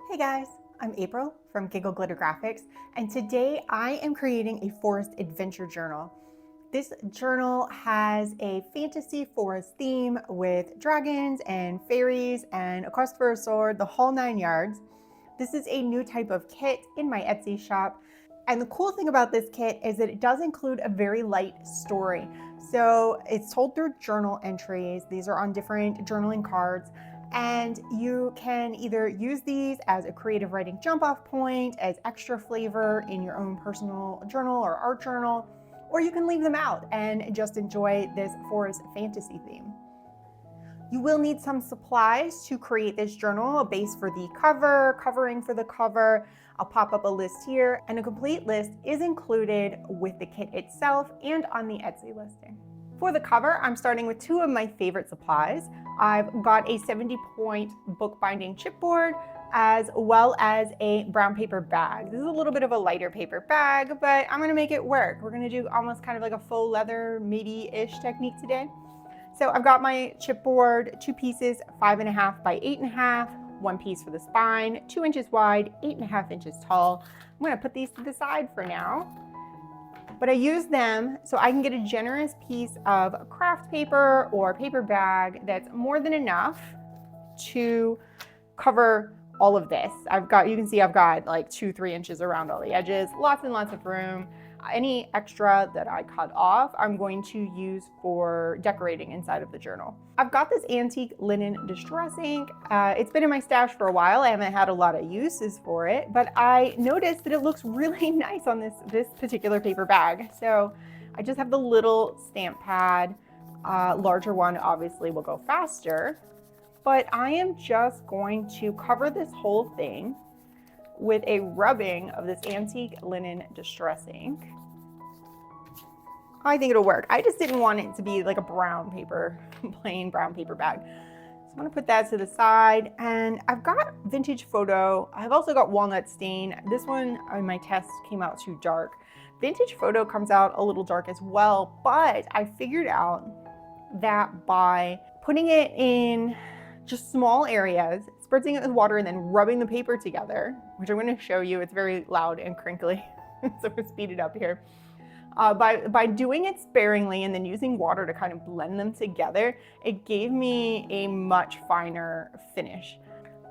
Hey guys, I'm April from Giggle Glitter Graphics, and today I am creating a forest adventure journal. This journal has a fantasy forest theme with dragons and fairies and a quest for a sword, the whole 9 yards. This is a new type of kit in my Etsy shop. And the cool thing about this kit is that it does include a very light story. So it's told through journal entries. These are on different journaling cards. And you can either use these as a creative writing jump off point, as extra flavor in your own personal journal or art journal, or you can leave them out and just enjoy this forest fantasy theme. You will need some supplies to create this journal, a base for the cover, covering for the cover. I'll pop up a list here, and a complete list is included with the kit itself and on the Etsy listing. For the cover, I'm starting with two of my favorite supplies. I've got a 70-point bookbinding chipboard as well as a brown paper bag. This is a little bit of a lighter paper bag, but I'm gonna make it work. We're gonna do almost kind of like a faux leather, maybe-ish technique today. So I've got my chipboard, 2 pieces, 5.5 by 8.5, 1 piece for the spine, 2 inches wide, 8.5 inches tall. I'm gonna put these to the side for now. But I use them so I can get a generous piece of craft paper or paper bag that's more than enough to cover all of this. You can see I've got like 2-3 inches around all the edges, lots and lots of room. Any extra that I cut off, I'm going to use for decorating inside of the journal. I've got this antique linen distress ink. It's been in my stash for a while. I haven't had a lot of uses for it, but I noticed that it looks really nice on this particular paper bag. So I just have the little stamp pad. Larger one obviously will go faster, but I am just going to cover this whole thing with a rubbing of this antique linen distress ink. I think it'll work. I just didn't want it to be like a brown paper, plain brown paper bag. So I'm gonna put that to the side, and I've got vintage photo. I've also got walnut stain. This one in my test came out too dark. Vintage photo comes out a little dark as well, but I figured out that by putting it in just small areas, spritzing it with water, and then rubbing the paper together, which I'm going to show you. It's very loud and crinkly, so we'll speed it up here. By doing it sparingly and then using water to kind of blend them together, it gave me a much finer finish.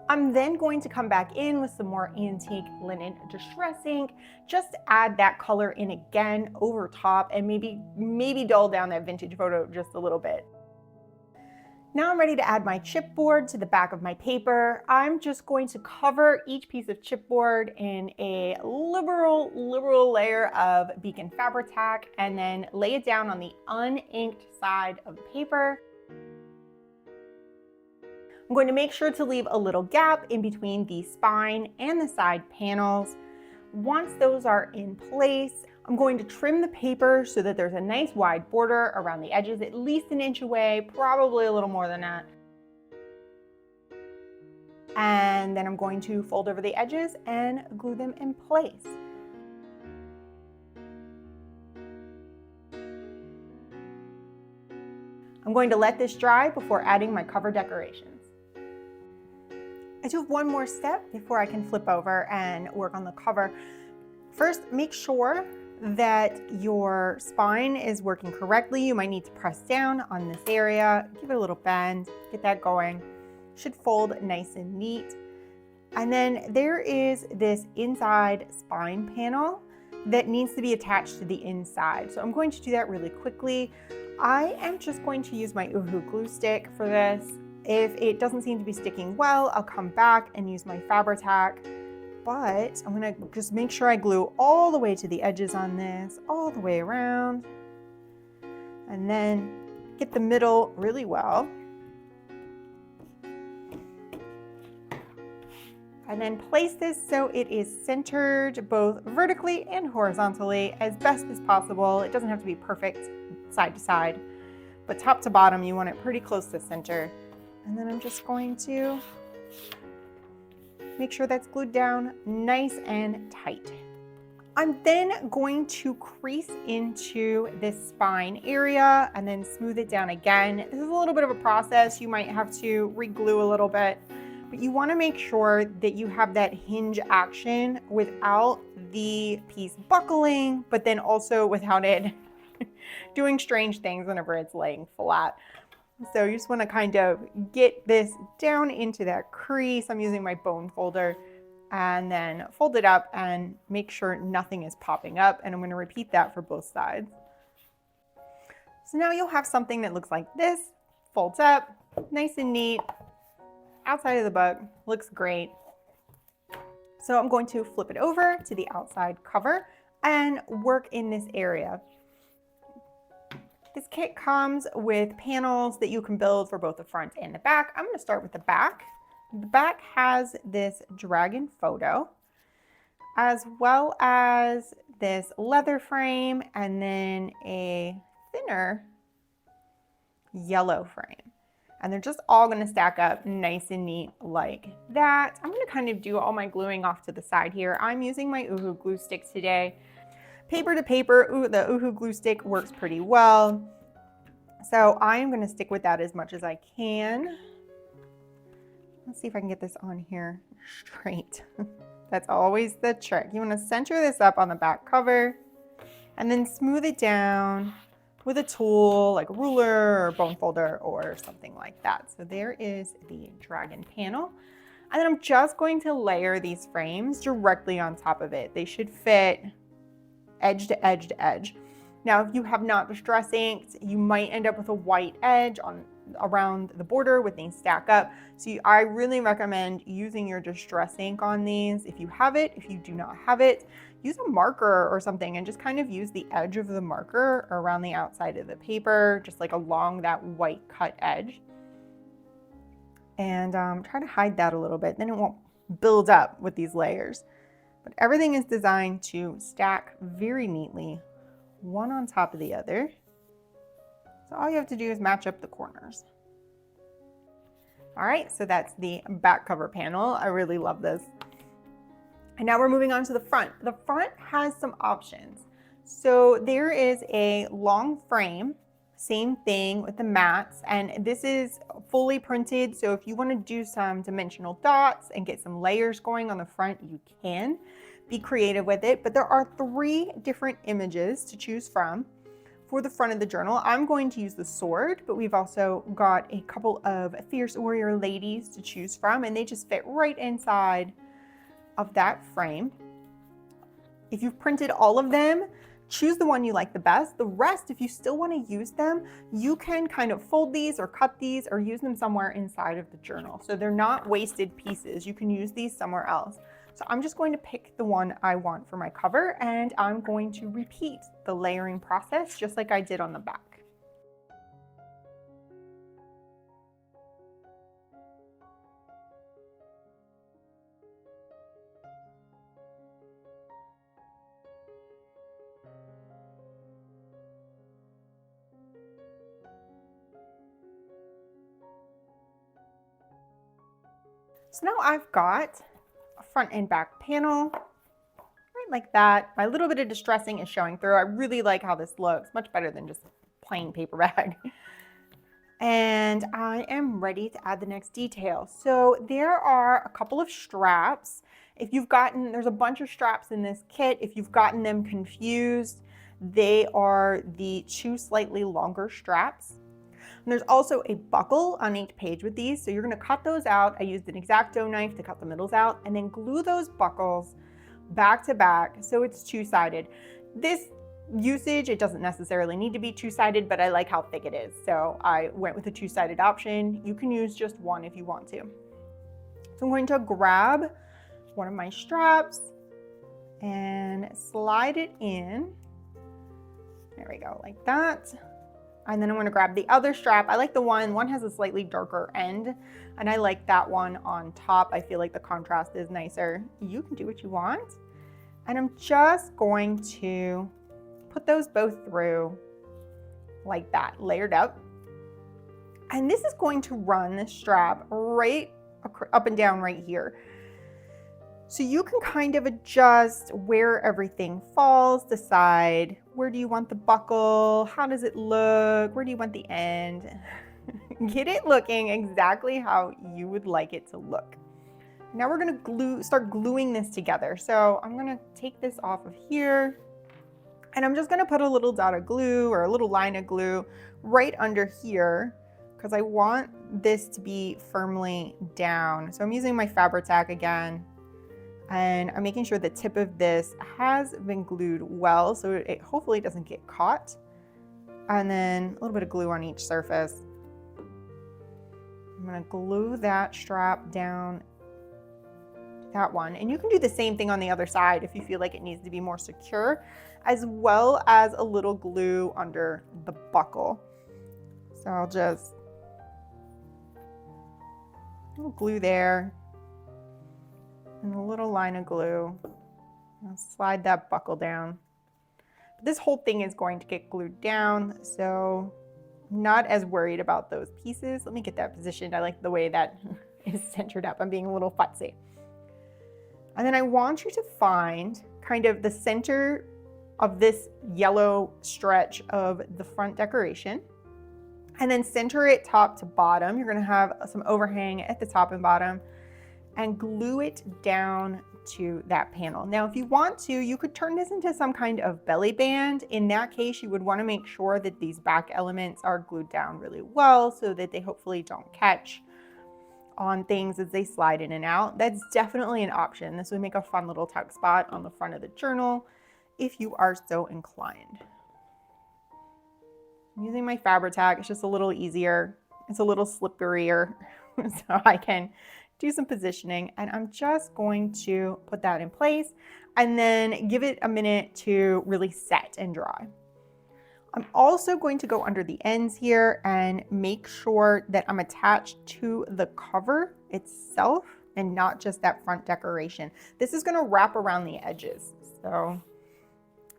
I'm then going to come back in with some more antique linen distress ink, just to add that color in again over top and maybe dull down that vintage photo just a little bit. Now I'm ready to add my chipboard to the back of my paper. I'm just going to cover each piece of chipboard in a liberal layer of Beacon Fabri-Tac and then lay it down on the uninked side of the paper. I'm going to make sure to leave a little gap in between the spine and the side panels. Once those are in place, I'm going to trim the paper so that there's a nice wide border around the edges, at least 1 inch away, probably a little more than that. And then I'm going to fold over the edges and glue them in place. I'm going to let this dry before adding my cover decorations. I do have one more step before I can flip over and work on the cover. First, make sure that your spine is working correctly. You might need to press down on this area, give it a little bend, get that going. Should fold nice and neat. And then there is this inside spine panel that needs to be attached to the inside. So I'm going to do that really quickly. I am just going to use my Uhu glue stick for this. If it doesn't seem to be sticking well, I'll come back and use my Fabri-Tac. But I'm gonna just make sure I glue all the way to the edges on this, all the way around, and then get the middle really well. And then place this so it is centered both vertically and horizontally as best as possible. It doesn't have to be perfect side to side, but top to bottom, you want it pretty close to center. And then I'm just going to make sure that's glued down nice and tight. I'm then going to crease into this spine area and then smooth it down again. This is a little bit of a process. You might have to re-glue a little bit, But you want to make sure that you have that hinge action without the piece buckling, but then also without it doing strange things whenever it's laying flat. So you just want to kind of get this down into that crease. I'm using my bone folder, and then fold it up and make sure nothing is popping up. And I'm going to repeat that for both sides. So now you'll have something that looks like this, folds up, nice and neat. Outside of the book, looks great. So I'm going to flip it over to the outside cover and work in this area. This kit comes with panels that you can build for both the front and the back. I'm going to start with the back. The back has this dragon photo, as well as this leather frame, and then a thinner yellow frame. And they're just all going to stack up nice and neat like that. I'm going to kind of do all my gluing off to the side here. I'm using my Uhu glue stick today. Paper to paper, the Uhu glue stick works pretty well. So I am going to stick with that as much as I can. Let's see if I can get this on here straight. That's always the trick. You want to center this up on the back cover and then smooth it down with a tool like a ruler or bone folder or something like that. So there is the dragon panel. And then I'm just going to layer these frames directly on top of it. They should fit edge to edge to edge. Now, if you have not distress inked, you might end up with a white edge around the border when these stack up. So I really recommend using your distress ink on these. If you have it, if you do not have it, use a marker or something and just kind of use the edge of the marker around the outside of the paper, just like along that white cut edge. And try to hide that a little bit, then it won't build up with these layers. But everything is designed to stack very neatly, one on top of the other. So all you have to do is match up the corners. All right, so that's the back cover panel. I really love this. And now we're moving on to the front. The front has some options. So there is a long frame, same thing with the mats, and this is fully printed. So if you want to do some dimensional dots and get some layers going on the front, you can be creative with it. But there are 3 different images to choose from. For the front of the journal, I'm going to use the sword, but we've also got a couple of fierce warrior ladies to choose from, and they just fit right inside of that frame. If you've printed all of them, choose the one you like the best. The rest, if you still want to use them, you can kind of fold these or cut these or use them somewhere inside of the journal. So they're not wasted pieces. You can use these somewhere else. So I'm just going to pick the one I want for my cover, and I'm going to repeat the layering process just like I did on the back. So now I've got a front and back panel, right like that. My little bit of distressing is showing through. I really like how this looks, much better than just plain paper bag. And I am ready to add the next detail. So there are a couple of straps. If you've gotten, there's a bunch of straps in this kit. If you've gotten them confused, they are the 2 slightly longer straps. And there's also a buckle on each page with these. So you're going to cut those out. I used an X-Acto knife to cut the middles out and then glue those buckles back to back so it's 2-sided. This usage, it doesn't necessarily need to be 2-sided, but I like how thick it is. So I went with a 2-sided option. You can use just one if you want to. So I'm going to grab one of my straps and slide it in. There we go, like that. And then I'm going to grab the other strap. I like one has a slightly darker end, and I like that one on top. I feel like the contrast is nicer. You can do what you want. And I'm just going to put those both through like that, layered up. And this is going to run the strap right up and down right here. So you can kind of adjust where everything falls, decide where do you want the buckle, how does it look, where do you want the end. Get it looking exactly how you would like it to look. Now we're gonna start gluing this together. So I'm gonna take this off of here, and I'm just gonna put a little dot of glue or a little line of glue right under here because I want this to be firmly down. So I'm using my Fabri-Tac again, and I'm making sure the tip of this has been glued well so it hopefully doesn't get caught. And then a little bit of glue on each surface. I'm gonna glue that strap down that one, and you can do the same thing on the other side if you feel like it needs to be more secure, as well as a little glue under the buckle. So I'll just glue there and a little line of glue. I'll slide that buckle down. This whole thing is going to get glued down, so I'm not as worried about those pieces. Let me get that positioned. I like the way that is centered up. I'm being a little futzy. And then I want you to find kind of the center of this yellow stretch of the front decoration, and then center it top to bottom. You're gonna have some overhang at the top and bottom, and glue it down to that panel. Now, if you want to, you could turn this into some kind of belly band. In that case, you would wanna make sure that these back elements are glued down really well so that they hopefully don't catch on things as they slide in and out. That's definitely an option. This would make a fun little tuck spot on the front of the journal if you are so inclined. I'm using my Fabri-Tac, it's just a little easier. It's a little slipperier, so I can do some positioning, and I'm just going to put that in place and then give it a minute to really set and dry. I'm also going to go under the ends here and make sure that I'm attached to the cover itself and not just that front decoration. This is gonna wrap around the edges. So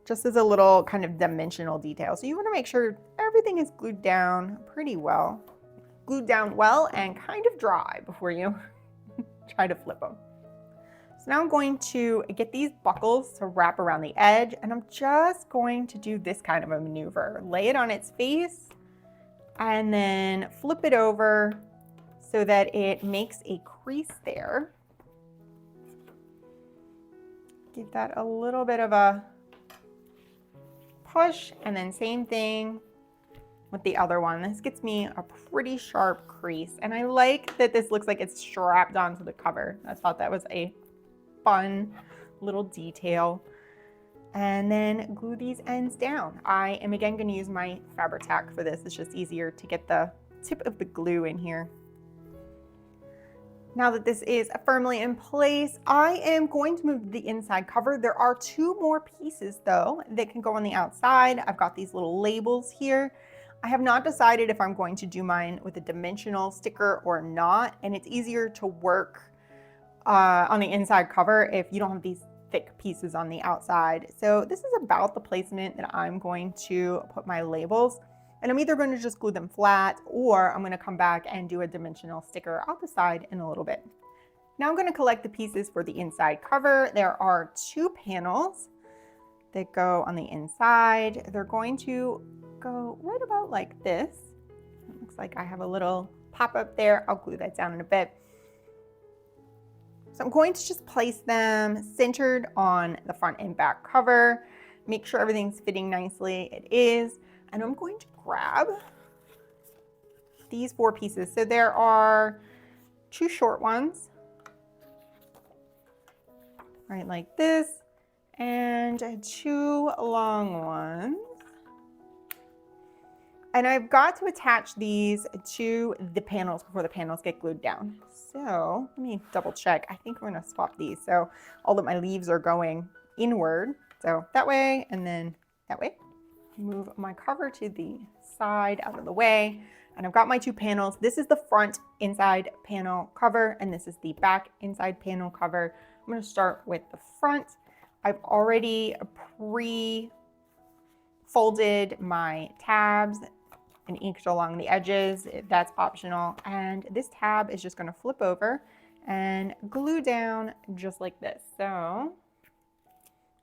just as a little kind of dimensional detail. So you wanna make sure everything is glued down pretty well. Glued down well and kind of dry before you try to flip them. So now I'm going to get these buckles to wrap around the edge, and I'm just going to do this kind of a maneuver. Lay it on its face and then flip it over so that it makes a crease there. Give that a little bit of a push, and then same thing with the other one. This gets me a pretty sharp crease, and I like that this looks like it's strapped onto the cover. I thought that was a fun little detail. And then glue these ends down. I am again going to use my Fabri-Tac for this. It's just easier to get the tip of the glue in here. Now that this is firmly in place, I am going to move the inside cover. There are two more pieces though that can go on the outside. I've got these little labels here. I have not decided if I'm going to do mine with a dimensional sticker or not, and it's easier to work on the inside cover if you don't have these thick pieces on the outside. So this is about the placement that I'm going to put my labels, and I'm either going to just glue them flat or I'm going to come back and do a dimensional sticker. I'll decide in a little bit. Now I'm going to collect the pieces for the inside cover. There are two panels that go on the inside. They're going to go right about like this. It looks like I have a little pop-up there. I'll glue that down in a bit. So I'm going to just place them centered on the front and back cover. Make sure everything's fitting nicely. It is. And I'm going to grab these four pieces. So there are two short ones, right like this, and two long ones. And I've got to attach these to the panels before the panels get glued down. So let me double check. I think we're gonna swap these. So all of my leaves are going inward. So that way, and then that way. Move my cover to the side out of the way. And I've got my two panels. This is the front inside panel cover, and this is the back inside panel cover. I'm gonna start with the front. I've already pre-folded my tabs and inked along the edges. That's optional. And this tab is just gonna flip over and glue down just like this. So I'm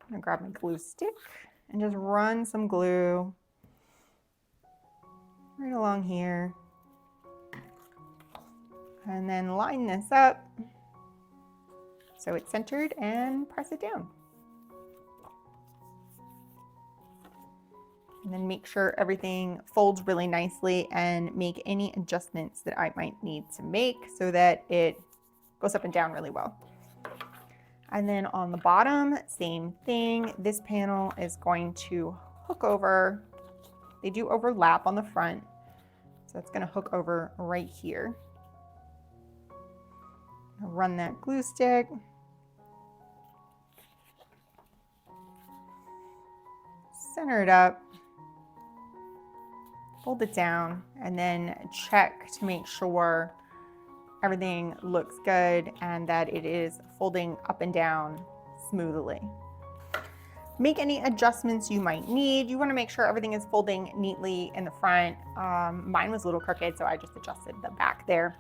gonna grab my glue stick and just run some glue right along here. And then line this up so it's centered, and press it down. And then make sure everything folds really nicely and make any adjustments that I might need to make so that it goes up and down really well. And then on the bottom, same thing. This panel is going to hook over. They do overlap on the front, so it's going to hook over right here. I'll run that glue stick. Center it up. Fold it down, and then check to make sure everything looks good and that it is folding up and down smoothly. Make any adjustments you might need. You want to make sure everything is folding neatly in the front. Mine was a little crooked, so I just adjusted the back there,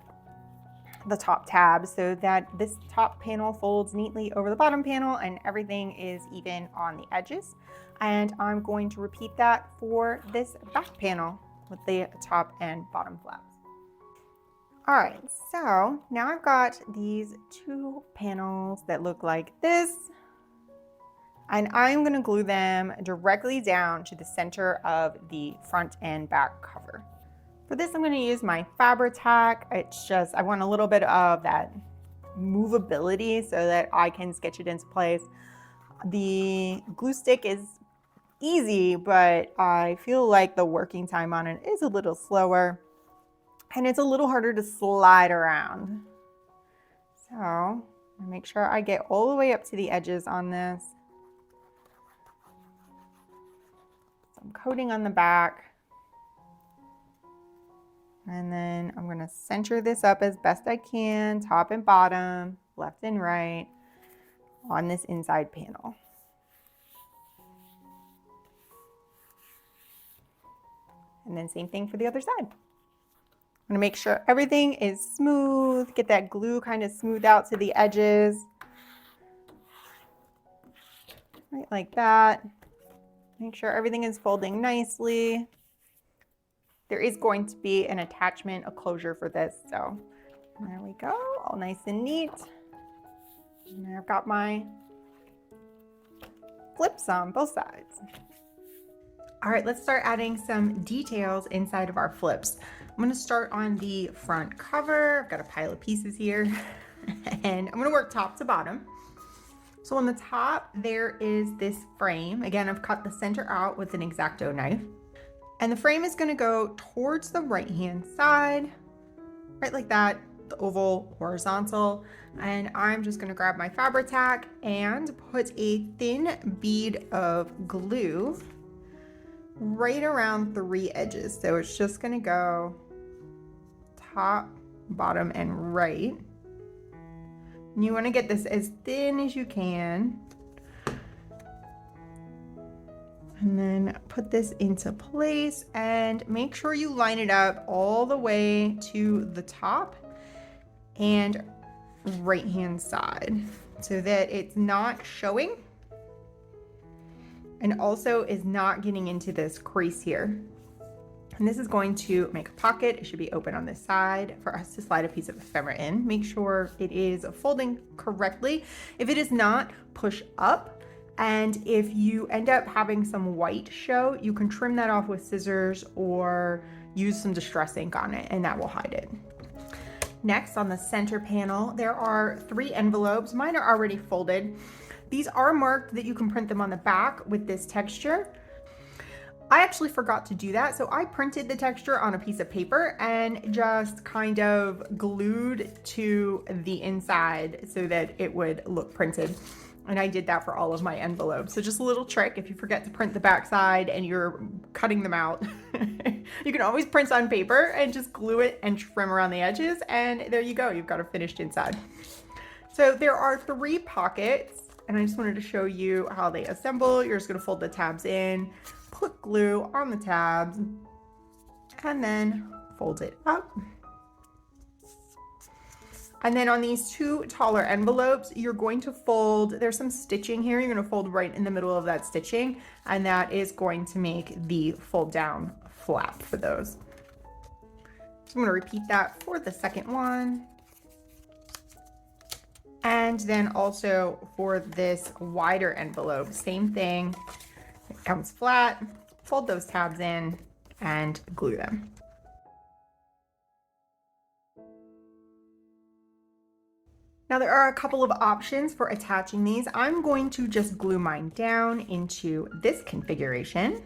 the top tab, so that this top panel folds neatly over the bottom panel and everything is even on the edges. And I'm going to repeat that for this back panel with the top and bottom flaps. All right, so now I've got these two panels that look like this, and I'm gonna glue them directly down to the center of the front and back cover. For this, I'm gonna use my Fabri-Tac. It's just, I want a little bit of that movability so that I can sketch it into place. The glue stick is easy, but I feel like the working time on it is a little slower and it's a little harder to slide around. So I'm gonna make sure I get all the way up to the edges on this. Some coating on the back. And then I'm gonna center this up as best I can, top and bottom, left and right, on this inside panel. And then same thing for the other side. I'm gonna make sure everything is smooth, get that glue kind of smooth out to the edges. Right like that. Make sure everything is folding nicely. There is going to be an attachment, a closure for this, so there we go, all nice and neat. And I've got my flips on both sides. All right, let's start adding some details inside of our flips. I'm gonna start on the front cover. I've got a pile of pieces here and I'm gonna work top to bottom. So on the top, there is this frame. Again, I've cut the center out with an X-Acto knife. And the frame is gonna go towards the right-hand side, right like that, the oval horizontal. And I'm just gonna grab my Fabri-Tac and put a thin bead of glue right around 3 edges. So it's just gonna go top, bottom, and right. And you wanna get this as thin as you can. And then put this into place and make sure you line it up all the way to the top and right-hand side so that it's not showing and also is not getting into this crease here. And this is going to make a pocket. It should be open on this side for us to slide a piece of ephemera in. Make sure it is folding correctly. If it is not, push up. And if you end up having some white show, you can trim that off with scissors or use some distress ink on it and that will hide it. Next, on the center panel, there are 3 envelopes. Mine are already folded. These are marked that you can print them on the back with this texture. I actually forgot to do that, so I printed the texture on a piece of paper and just kind of glued to the inside so that it would look printed. And I did that for all of my envelopes. So just a little trick, if you forget to print the back side and you're cutting them out, you can always print on paper and just glue it and trim around the edges. And there you go, you've got a finished inside. So there are 3 pockets and I just wanted to show you how they assemble. You're just gonna fold the tabs in, put glue on the tabs, and then fold it up. And then on these 2 taller envelopes, you're going to fold, there's some stitching here, you're gonna fold right in the middle of that stitching, and that is going to make the fold down flap for those. So I'm gonna repeat that for the second one. And then also for this wider envelope, same thing. It comes flat, fold those tabs in and glue them. Now there are a couple of options for attaching these. I'm going to just glue mine down into this configuration,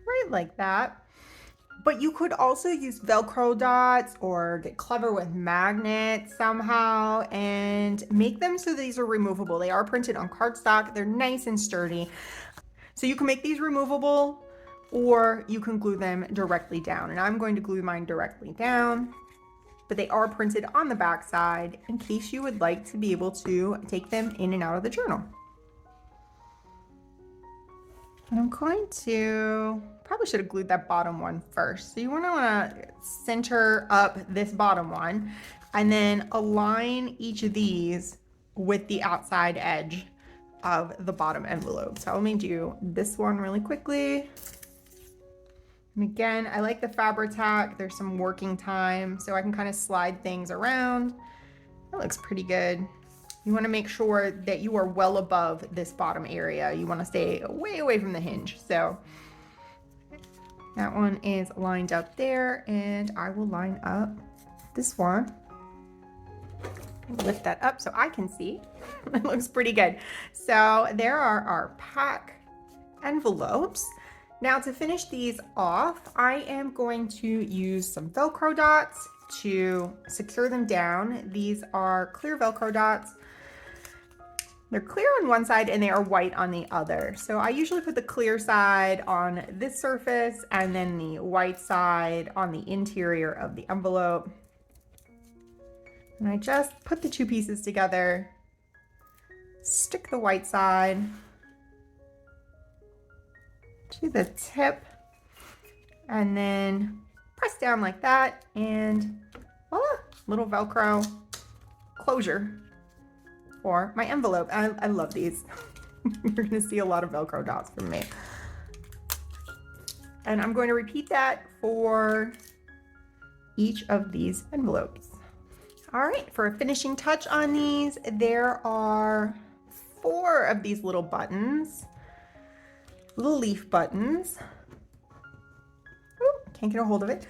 right like that. But you could also use Velcro dots or get clever with magnets somehow and make them so these are removable. They are printed on cardstock. They're nice and sturdy. So you can make these removable or you can glue them directly down. And I'm going to glue mine directly down, but they are printed on the back side in case you would like to be able to take them in and out of the journal. And I'm going to, probably should have glued that bottom one first. So you want to center up this bottom one and then align each of these with the outside edge of the bottom envelope. So let me do this one really quickly. And again, I like the Fabri-Tac. There's some working time, so I can kind of slide things around. That looks pretty good. You want to make sure that you are well above this bottom area. You want to stay way away from the hinge. So that one is lined up there, and I will line up this one. Lift that up so I can see. It looks pretty good. So there are our pack envelopes. Now to finish these off, I am going to use some Velcro dots to secure them down. These are clear Velcro dots. They're clear on one side and they are white on the other. So I usually put the clear side on this surface and then the white side on the interior of the envelope. And I just put the two pieces together, stick the white side to the tip, and then press down like that, and voila, little Velcro closure for my envelope. I love these. You're gonna see a lot of Velcro dots from me. And I'm going to repeat that for each of these envelopes. All right, for a finishing touch on these, there are 4 of these little buttons, little leaf buttons. Ooh, can't get a hold of it.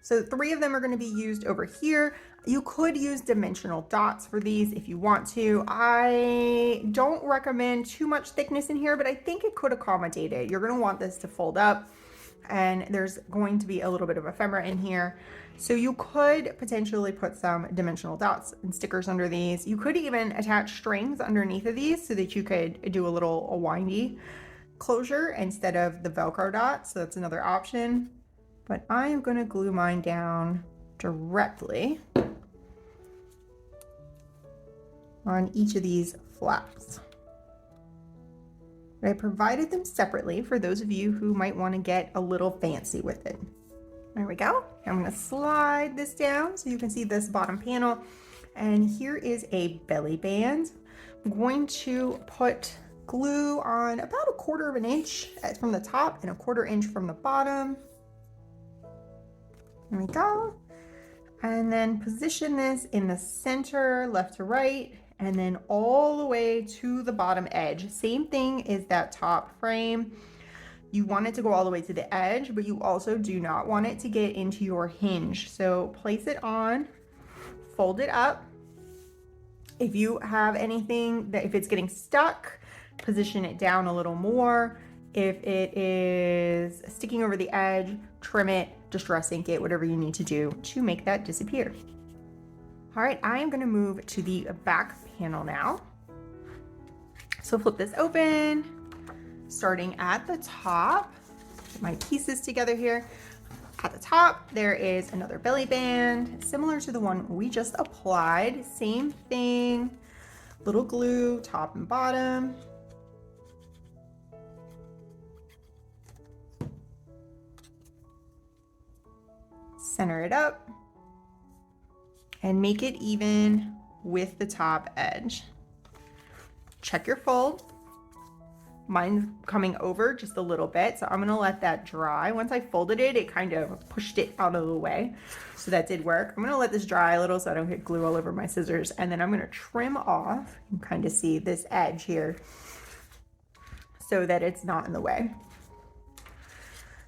So 3 of them are going to be used over here. You could use dimensional dots for these if you want to. I don't recommend too much thickness in here, but I think it could accommodate it. You're going to want this to fold up, and there's going to be a little bit of ephemera in here. So you could potentially put some dimensional dots and stickers under these. You could even attach strings underneath of these so that you could do a little windy closure instead of the Velcro dots. So that's another option. But I am going to glue mine down directly on each of these flaps. But I provided them separately for those of you who might want to get a little fancy with it. There we go. I'm going to slide this down so you can see this bottom panel. And here is a belly band. I'm going to put glue on about 1/4 inch from the top and 1/4 inch from the bottom. There we go. And then position this in the center, left to right, and then all the way to the bottom edge. Same thing as that top frame. You want it to go all the way to the edge, but you also do not want it to get into your hinge. So place it on, fold it up. If you have anything that, if it's getting stuck, position it down a little more. If it is sticking over the edge, trim it, distress ink it, whatever you need to do to make that disappear. All right, I am going to move to the back panel now. So flip this open, starting at the top. Put my pieces together here. At the top, there is another belly band, similar to the one we just applied. Same thing, little glue, top and bottom. Center it up and make it even with the top edge. Check your fold. Mine's coming over just a little bit, so I'm gonna let that dry. Once I folded it, it kind of pushed it out of the way, so that did work. I'm gonna let this dry a little so I don't get glue all over my scissors, and then I'm gonna trim off. You can kind of see this edge here so that it's not in the way.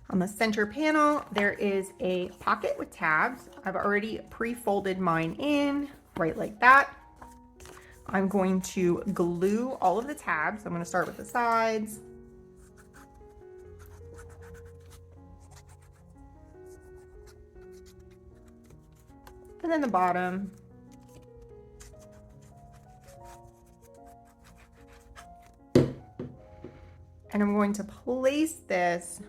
On the center panel, there is a pocket with tabs. I've already pre-folded mine in, right like that. I'm going to glue all of the tabs. I'm going to start with the sides. And then the bottom. And I'm going to place this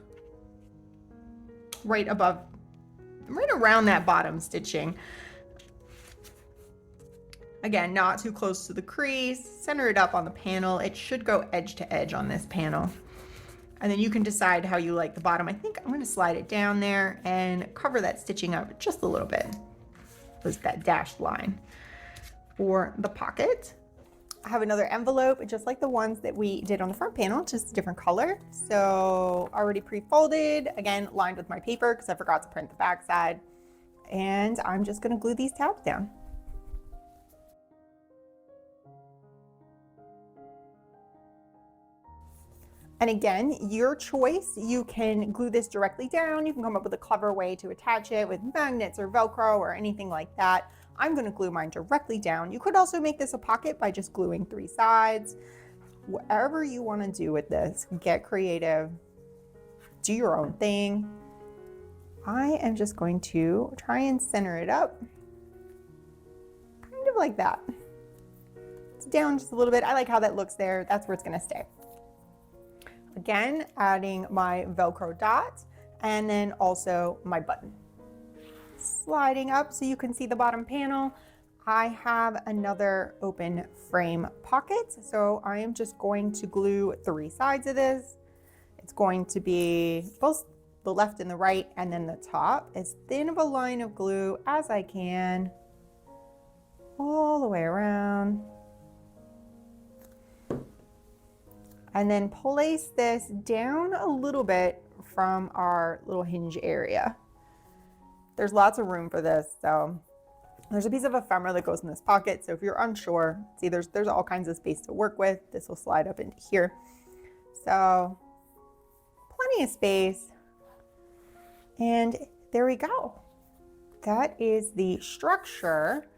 right around that bottom stitching. Again, not too close to the crease. Center it up on the panel. It should go edge to edge on this panel. And then you can decide how you like the bottom. I think I'm going to slide it down there and cover that stitching up just a little bit. Was that dashed line. For the pocket, I have another envelope just like the ones that we did on the front panel, just a different color. So already pre-folded, again lined with my paper because I forgot to print the back side. And I'm just going to glue these tabs down. And again, your choice. You can glue this directly down. You can come up with a clever way to attach it with magnets or Velcro or anything like that. I'm going to glue mine directly down. You could also make this a pocket by just gluing 3 sides. Whatever you want to do with this, get creative, do your own thing. I am just going to try and center it up, kind of like that. It's down just a little bit. I like how that looks there. That's where it's going to stay. Again, adding my Velcro dot and then also my button. Sliding up so you can see the bottom panel. I have another open frame pocket, so I am just going to glue 3 sides of this. It's going to be both the left and the right, and then the top, as thin of a line of glue as I can, all the way around. And then place this down a little bit from our little hinge area. There's lots of room for this, so there's a piece of ephemera that goes in this pocket. So if you're unsure, see there's all kinds of space to work with. This will slide up into here. So plenty of space. And there we go. That is the structure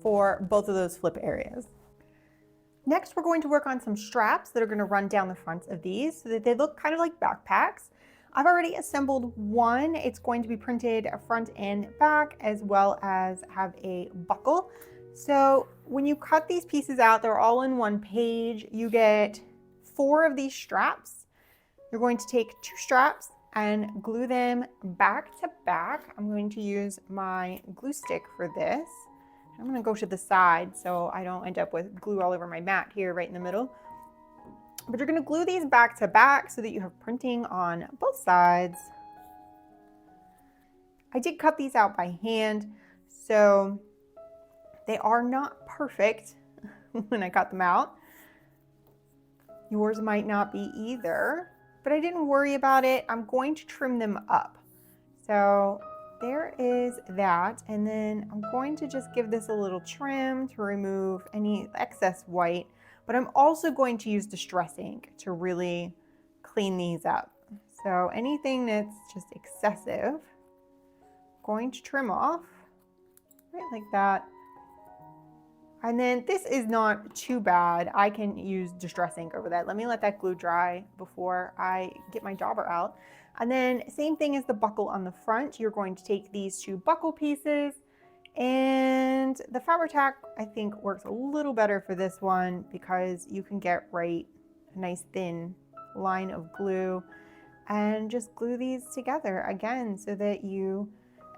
for both of those flip areas. Next, we're going to work on some straps that are going to run down the fronts of these so that they look kind of like backpacks. I've already assembled one. It's going to be printed front and back, as well as have a buckle. So when you cut these pieces out, they're all in one page. You get 4 of these straps. You're going to take 2 straps and glue them back to back. I'm going to use my glue stick for this. I'm going to go to the side so I don't end up with glue all over my mat here right in the middle. But you're going to glue these back to back so that you have printing on both sides. I did cut these out by hand, so they are not perfect when I cut them out. Yours might not be either, but I didn't worry about it. I'm going to trim them up. So there is that, and then I'm going to just give this a little trim to remove any excess white, but I'm also going to use Distress ink to really clean these up. So anything that's just excessive, I'm going to trim off, right like that. And then this is not too bad. I can use Distress ink over that. Let me let that glue dry before I get my dauber out. And then same thing as the buckle on the front. You're going to take these 2 buckle pieces, and the Fabri-Tac I think works a little better for this one because you can get right a nice thin line of glue and just glue these together again so that you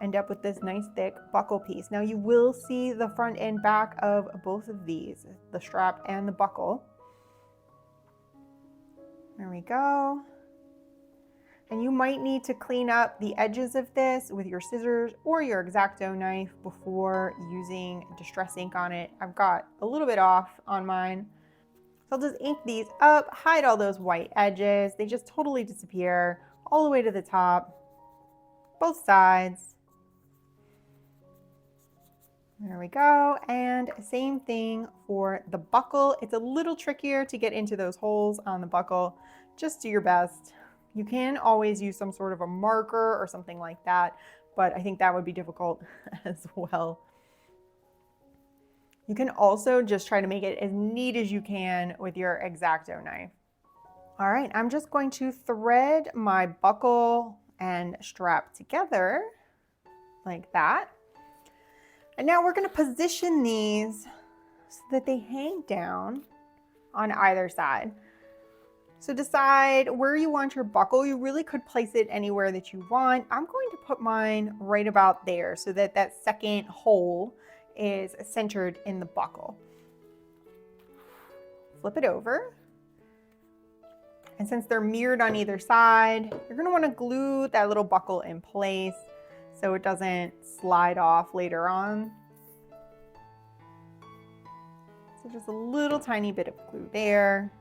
end up with this nice thick buckle piece. Now you will see the front and back of both of these, the strap and the buckle. There we go. And you might need to clean up the edges of this with your scissors or your X-Acto knife before using Distress ink on it. I've got a little bit off on mine. So I'll just ink these up, hide all those white edges. They just totally disappear all the way to the top, both sides. There we go. And same thing for the buckle. It's a little trickier to get into those holes on the buckle. Just do your best. You can always use some sort of a marker or something like that, but I think that would be difficult as well. You can also just try to make it as neat as you can with your X-Acto knife. All right, I'm just going to thread my buckle and strap together like that. And now we're going to position these so that they hang down on either side. So decide where you want your buckle. You really could place it anywhere that you want. I'm going to put mine right about there so that that second hole is centered in the buckle. Flip it over. And since they're mirrored on either side, you're going to want to glue that little buckle in place so it doesn't slide off later on. So just a little tiny bit of glue there.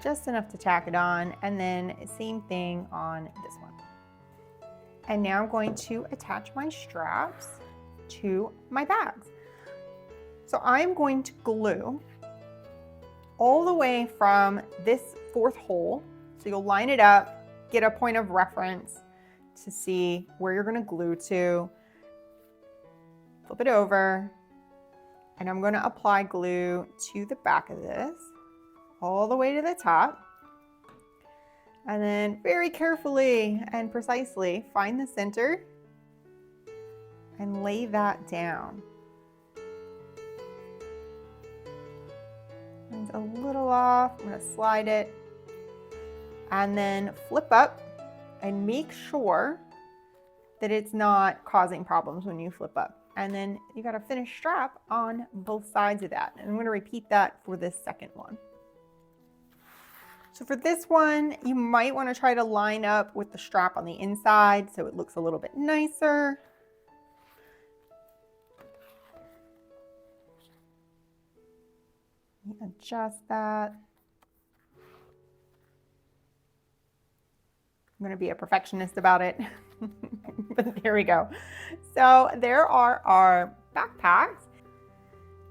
Just enough to tack it on, and then same thing on this one. And now I'm going to attach my straps to my bags. So I'm going to glue all the way from this fourth hole. So you'll line it up, get a point of reference to see where you're going to glue to. Flip it over, and I'm going to apply glue to the back of this, all the way to the top. And then very carefully and precisely find the center and lay that down. It's a little off. I'm going to slide it and then flip up and make sure that it's not causing problems when you flip up. And then you got a finished strap on both sides of that. And I'm going to repeat that for this second one. So for this one, you might want to try to line up with the strap on the inside so it looks a little bit nicer. Adjust that. I'm going to be a perfectionist about it, but there we go. So there are our backpacks.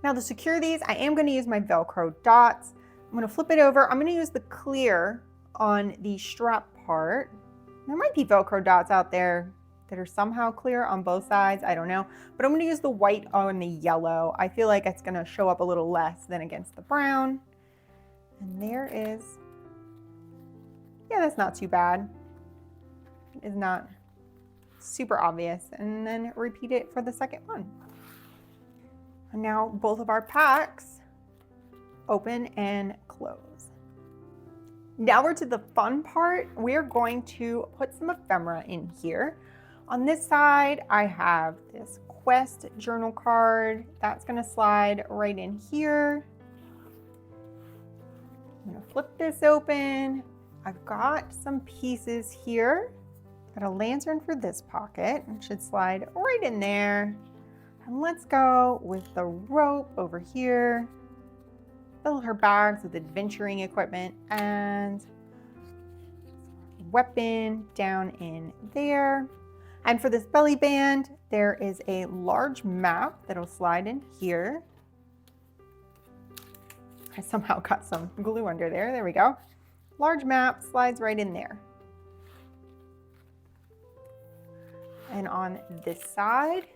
Now to secure these, I am going to use my Velcro dots. I'm going to flip it over. I'm going to use the clear on the strap part. There might be Velcro dots out there that are somehow clear on both sides. I don't know, but I'm going to use the white on the yellow. I feel like it's going to show up a little less than against the brown. And there is, yeah, that's not too bad. It is not super obvious. And then repeat it for the second one. And now both of our packs open and close. Now we're to the fun part. We're going to put some ephemera in here. On this side, I have this Quest journal card. That's going to slide right in here. I'm going to flip this open. I've got some pieces here. Got a lantern for this pocket. It should slide right in there. And let's go with the rope over here. Fill her bags with adventuring equipment and weapon down in there. And for this belly band, there is a large map that'll slide in here. I somehow got some glue under there. There we go. Large map slides right in there. And on this side,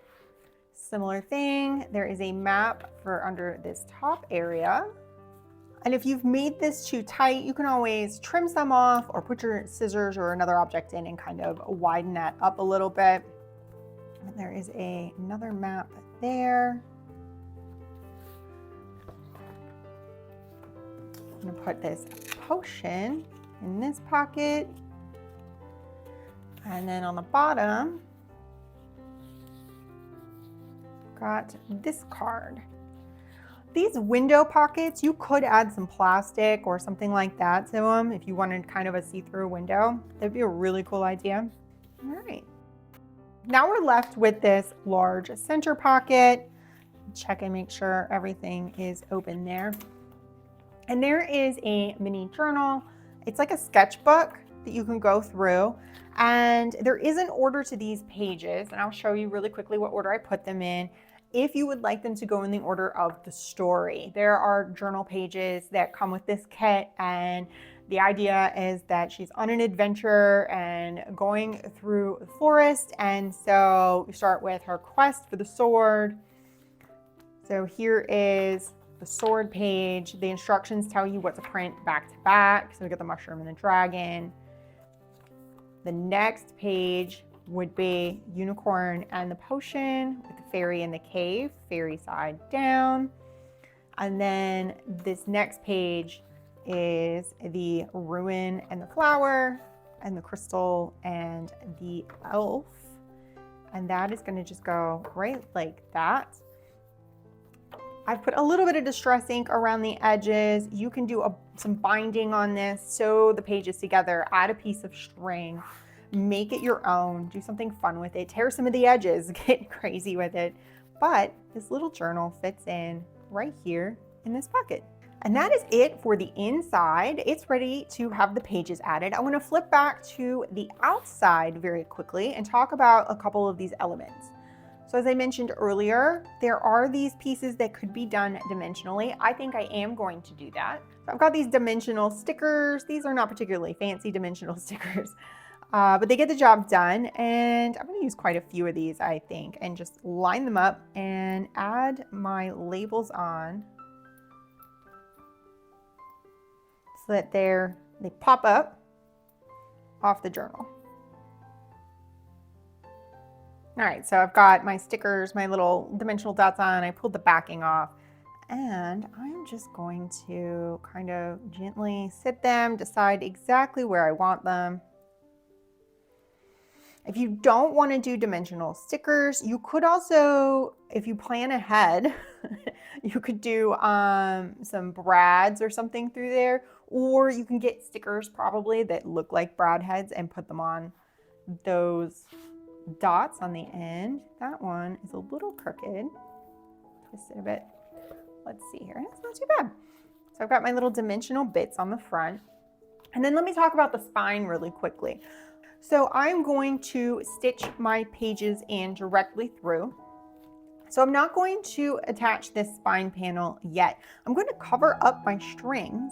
similar thing. There is a map for under this top area. And if you've made this too tight, you can always trim some off or put your scissors or another object in and kind of widen that up a little bit. And there is another map there. I'm gonna put this potion in this pocket. And then on the bottom, got this card. These window pockets, you could add some plastic or something like that to them if you wanted kind of a see-through window. That'd be a really cool idea. All right. Now we're left with this large center pocket. check and make sure everything is open there. And there is a mini journal. It's like a sketchbook that you can go through. And there is an order to these pages, and I'll show you really quickly what order I put them in. If you would like them to go in the order of the story, there are journal pages that come with this kit, and the idea is that she's on an adventure and going through the forest. And so you start with her quest for the sword. So here is the sword page. The instructions tell you what to print back to back. So we got the mushroom and the dragon. The next page would be unicorn and the potion with the fairy in the cave, fairy side down. And then this next page is the ruin and the flower and the crystal and the elf. And that is going to just go right like that. I've put a little bit of distress ink around the edges. You can do some binding on this, sew the pages together, add a piece of string, make it your own, do something fun with it, tear some of the edges, get crazy with it. But this little journal fits in right here in this bucket. And that is it for the inside. It's ready to have the pages added. I want to flip back to the outside very quickly and talk about a couple of these elements. So as I mentioned earlier, there are these pieces that could be done dimensionally. I think I am going to do that. So I've got these dimensional stickers. These are not particularly fancy dimensional stickers, but they get the job done. And I'm going to use quite a few of these, I think, and just line them up and add my labels on so that they pop up off the journal. All right, so I've got my stickers, my little dimensional dots on. I pulled the backing off, and I'm just going to kind of gently sit them, decide exactly where I want them. If you don't want to do dimensional stickers, you could also, if you plan ahead, you could do some brads or something through there, or you can get stickers probably that look like brad heads and put them on those dots on the end. That one is a little crooked. Twist it a bit. Let's see here. It's not too bad. So I've got my little dimensional bits on the front. And then let me talk about the spine really quickly. So I'm going to stitch my pages in directly through. So I'm not going to attach this spine panel yet. I'm going to cover up my strings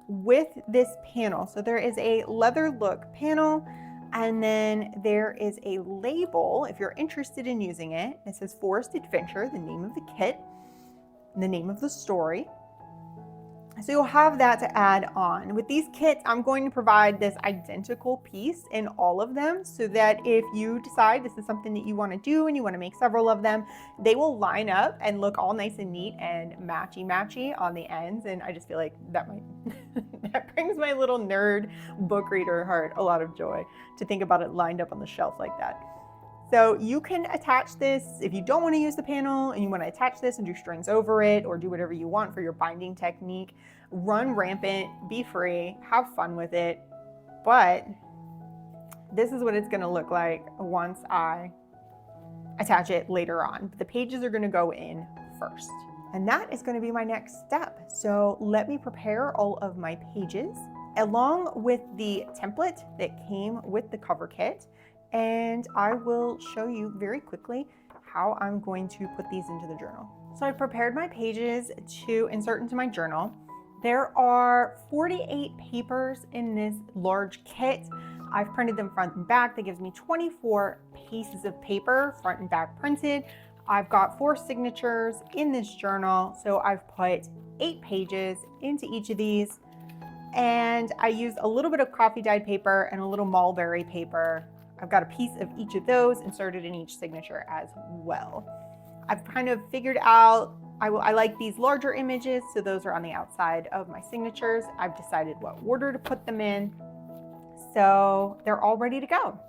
with this panel. So there is a leather look panel, and then there is a label if you're interested in using it. It says Forest Adventure, the name of the kit, and the name of the story. So you'll have that to add on. With these kits, I'm going to provide this identical piece in all of them so that if you decide this is something that you want to do and you want to make several of them, they will line up and look all nice and neat and matchy-matchy on the ends. And I just feel like that that brings my little nerd book reader heart a lot of joy to think about it lined up on the shelf like that. So you can attach this if you don't want to use the panel and you want to attach this and do strings over it or do whatever you want for your binding technique. Run rampant, be free, have fun with it. But this is what it's going to look like once I attach it later on. The pages are going to go in first. And that is going to be my next step. So let me prepare all of my pages along with the template that came with the cover kit. And I will show you very quickly how I'm going to put these into the journal. So I've prepared my pages to insert into my journal. There are 48 papers in this large kit. I've printed them front and back. That gives me 24 pieces of paper, front and back printed. I've got 4 signatures in this journal. So I've put 8 pages into each of these. And I used a little bit of coffee dyed paper and a little mulberry paper. I've got a piece of each of those inserted in each signature as well. I've kind of figured out, I like these larger images, so those are on the outside of my signatures. I've decided what order to put them in, so they're all ready to go.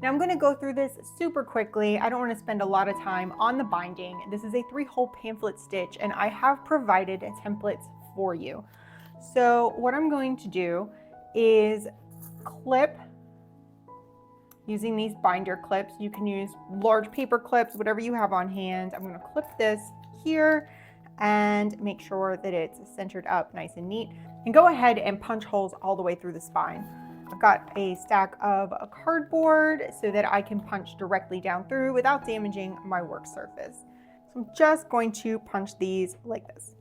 Now I'm going to go through this super quickly. I don't want to spend a lot of time on the binding. This is a 3-hole pamphlet stitch, and I have provided templates for you. So what I'm going to do is clip using these binder clips. You can use large paper clips, whatever you have on hand. I'm going to clip this here and make sure that it's centered up nice and neat. And go ahead and punch holes all the way through the spine. I've got a stack of cardboard so that I can punch directly down through without damaging my work surface. So I'm just going to punch these like this.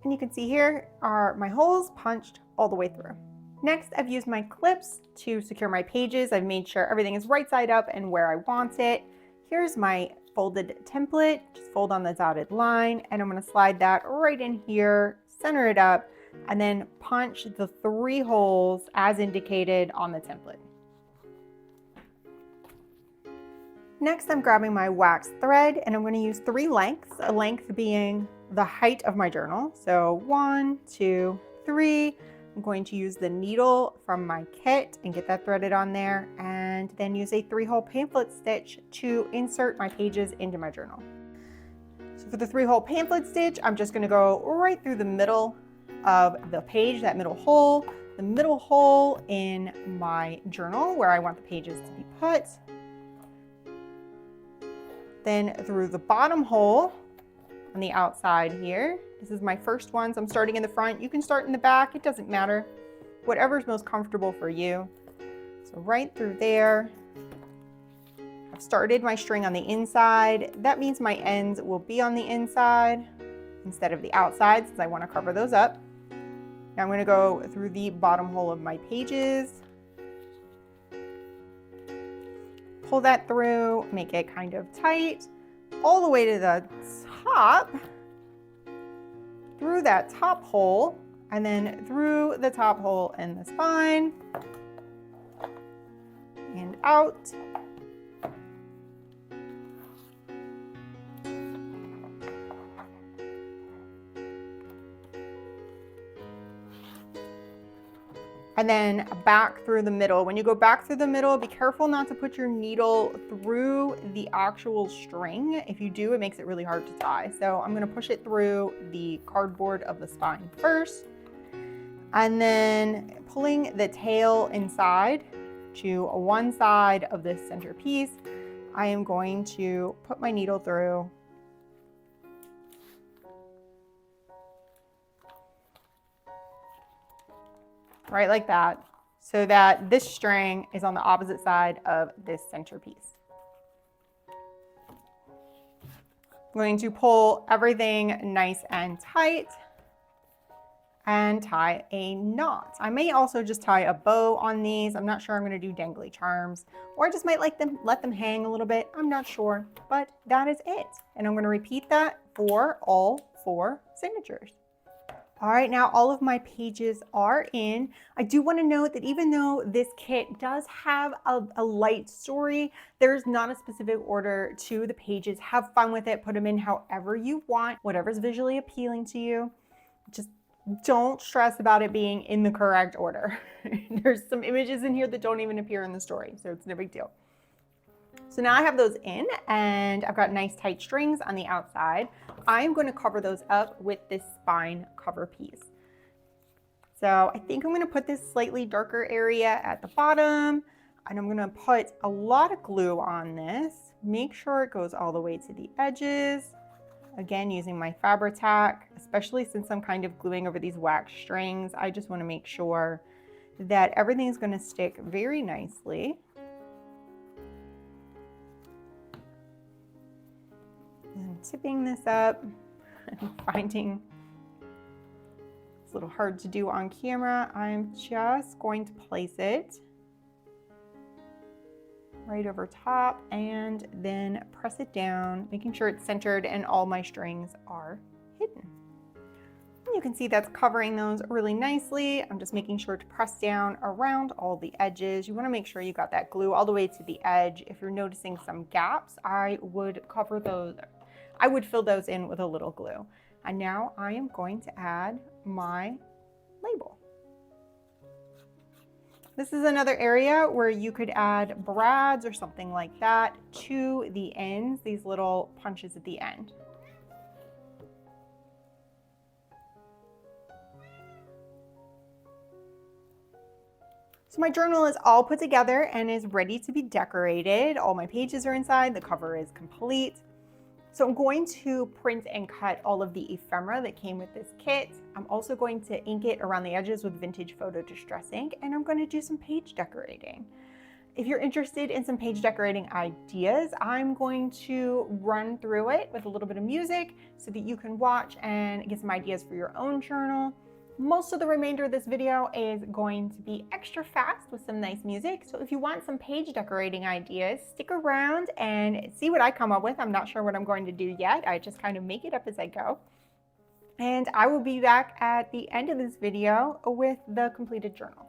And you can see here are my holes punched all the way through. Next, I've used my clips to secure my pages. I've made sure everything is right side up and where I want it. Here's my folded template. Just fold on the dotted line, and I'm going to slide that right in here, center it up, and then punch the 3 holes as indicated on the template. Next, I'm grabbing my wax thread, and I'm going to use 3 lengths, a length being the height of my journal. So 1, 2, 3. I'm going to use the needle from my kit and get that threaded on there, and then use a 3-hole pamphlet stitch to insert my pages into my journal. So for the 3-hole pamphlet stitch, I'm just going to go right through the middle of the page, that middle hole, the middle hole in my journal where I want the pages to be put. Then through the bottom hole on the outside here. This is my first one, so I'm starting in the front. You can start in the back, it doesn't matter. Whatever's most comfortable for you. So right through there. I've started my string on the inside. That means my ends will be on the inside instead of the outside, since I want to cover those up. Now I'm going to go through the bottom hole of my pages. Pull that through, make it kind of tight, all the way to the top, through that top hole, and then through the top hole in the spine, and out. And then back through the middle. When you go back through the middle, be careful not to put your needle through the actual string. If you do, it makes it really hard to tie. So I'm going to push it through the cardboard of the spine first. And then pulling the tail inside to one side of this center piece, I am going to put my needle through. Right like that, so that this string is on the opposite side of this center piece. I'm going to pull everything nice and tight and tie a knot. I may also just tie a bow on these. I'm not sure I'm going to do dangly charms, or I just might let them hang a little bit. I'm not sure, but that is it. And I'm going to repeat that for all 4 signatures. All right, now all of my pages are in. I do want to note that even though this kit does have a light story, there's not a specific order to the pages. Have fun with it, put them in however you want, whatever's visually appealing to you. Just don't stress about it being in the correct order. There's some images in here that don't even appear in the story, so it's no big deal. So now I have those in, and I've got nice tight strings on the outside. I'm going to cover those up with this spine cover piece. So I think I'm going to put this slightly darker area at the bottom, and I'm going to put a lot of glue on this. Make sure it goes all the way to the edges. Again, using my Fabri-Tac, especially since I'm kind of gluing over these wax strings. I just want to make sure that everything is going to stick very nicely. And tipping this up and finding it's a little hard to do on camera. I'm just going to place it right over top and then press it down, making sure it's centered and all my strings are hidden. And you can see that's covering those really nicely. I'm just making sure to press down around all the edges. You want to make sure you got that glue all the way to the edge. If you're noticing some gaps, I would cover those. I would fill those in with a little glue. And now I am going to add my label. This is another area where you could add brads or something like that to the ends, these little punches at the end. So my journal is all put together and is ready to be decorated. All my pages are inside, the cover is complete. So I'm going to print and cut all of the ephemera that came with this kit. I'm also going to ink it around the edges with vintage photo distress ink, and I'm going to do some page decorating. If you're interested in some page decorating ideas, I'm going to run through it with a little bit of music so that you can watch and get some ideas for your own journal. Most of the remainder of this video is going to be extra fast with some nice music. So if you want some page decorating ideas, stick around and see what I come up with. I'm not sure what I'm going to do yet. I just kind of make it up as I go. And I will be back at the end of this video with the completed journal.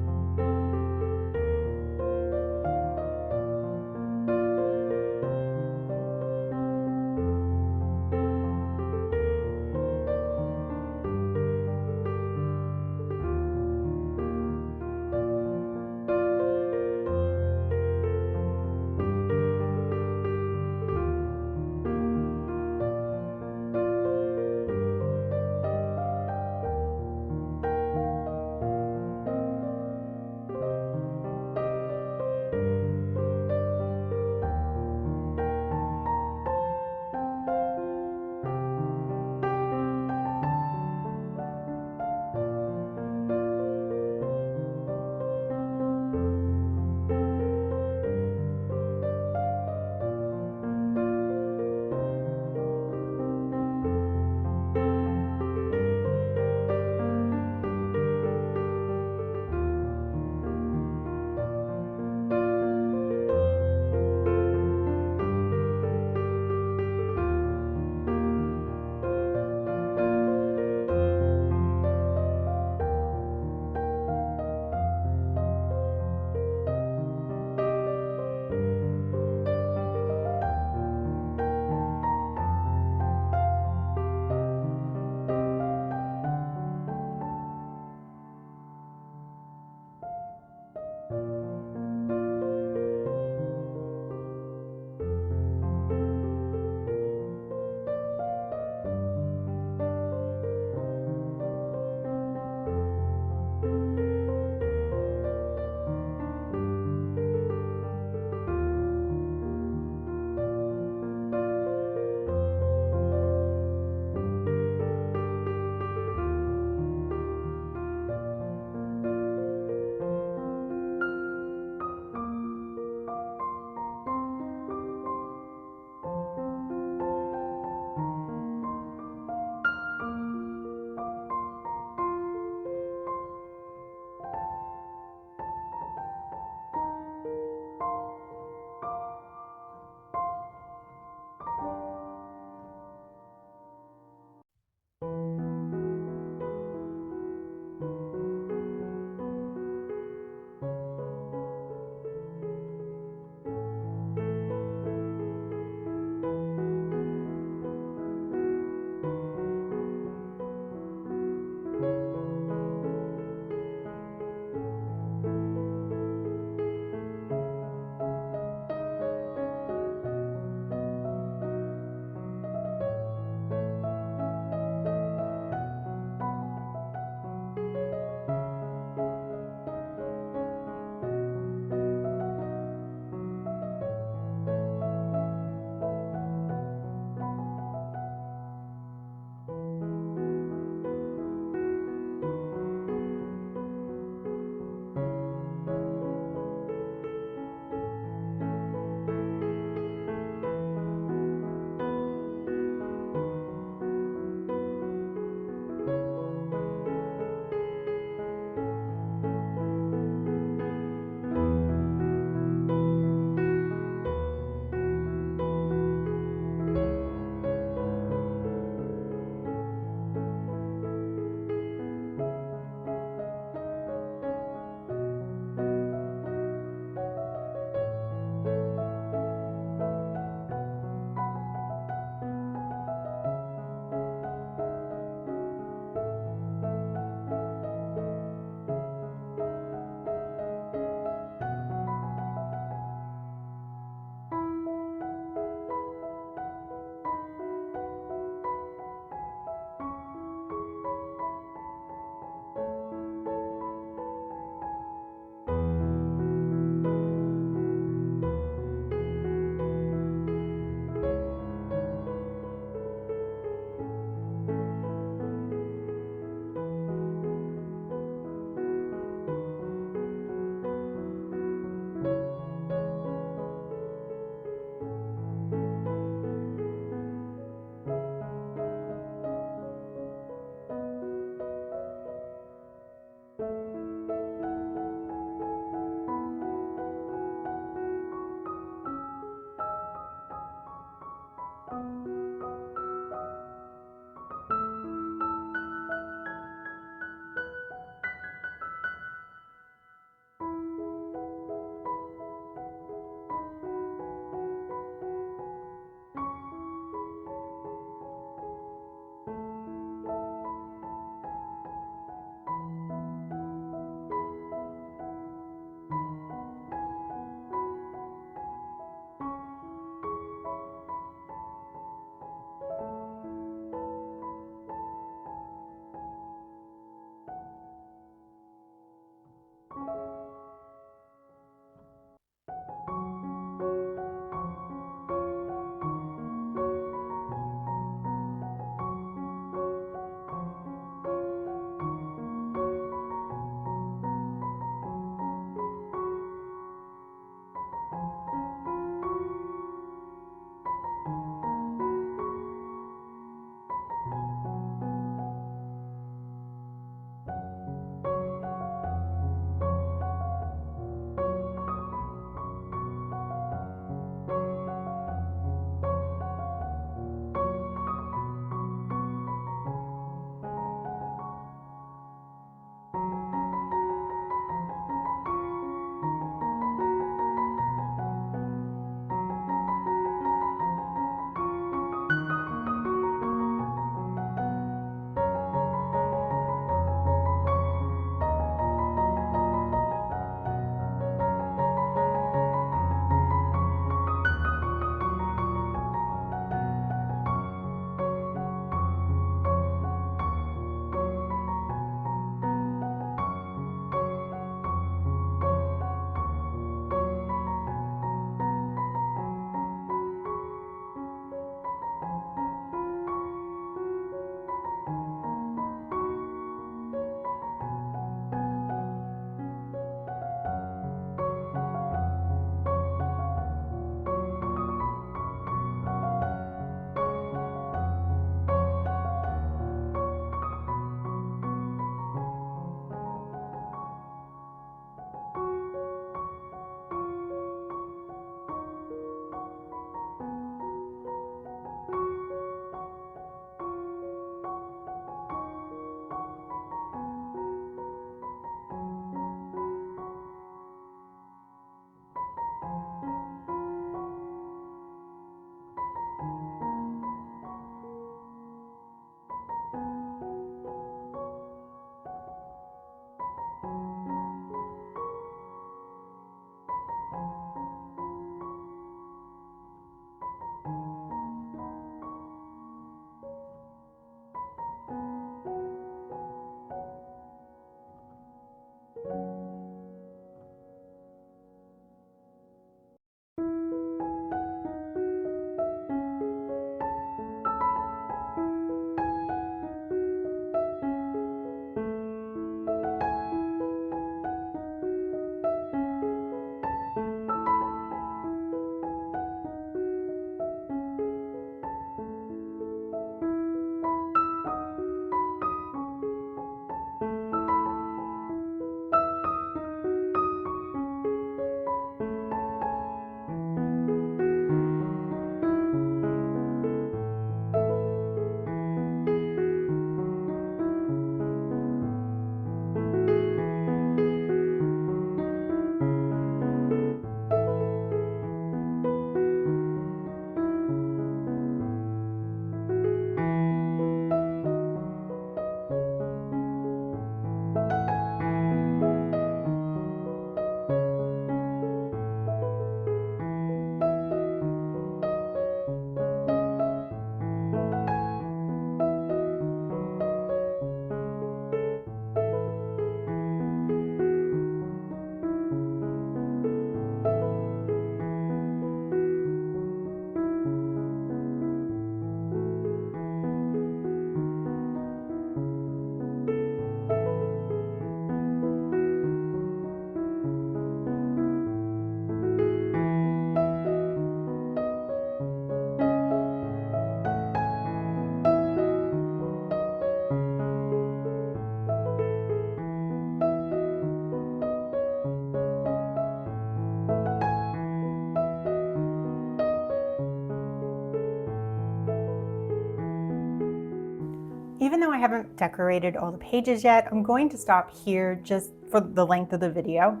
Even though I haven't decorated all the pages yet, I'm going to stop here just for the length of the video.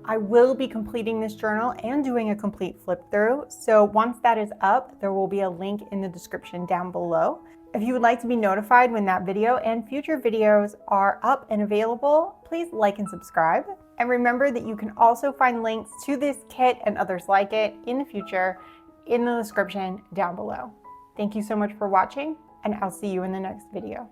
I will be completing this journal and doing a complete flip through. So once that is up, there will be a link in the description down below. If you would like to be notified when that video and future videos are up and available, please like and subscribe. And remember that you can also find links to this kit and others like it in the future in the description down below. Thank you so much for watching, and I'll see you in the next video.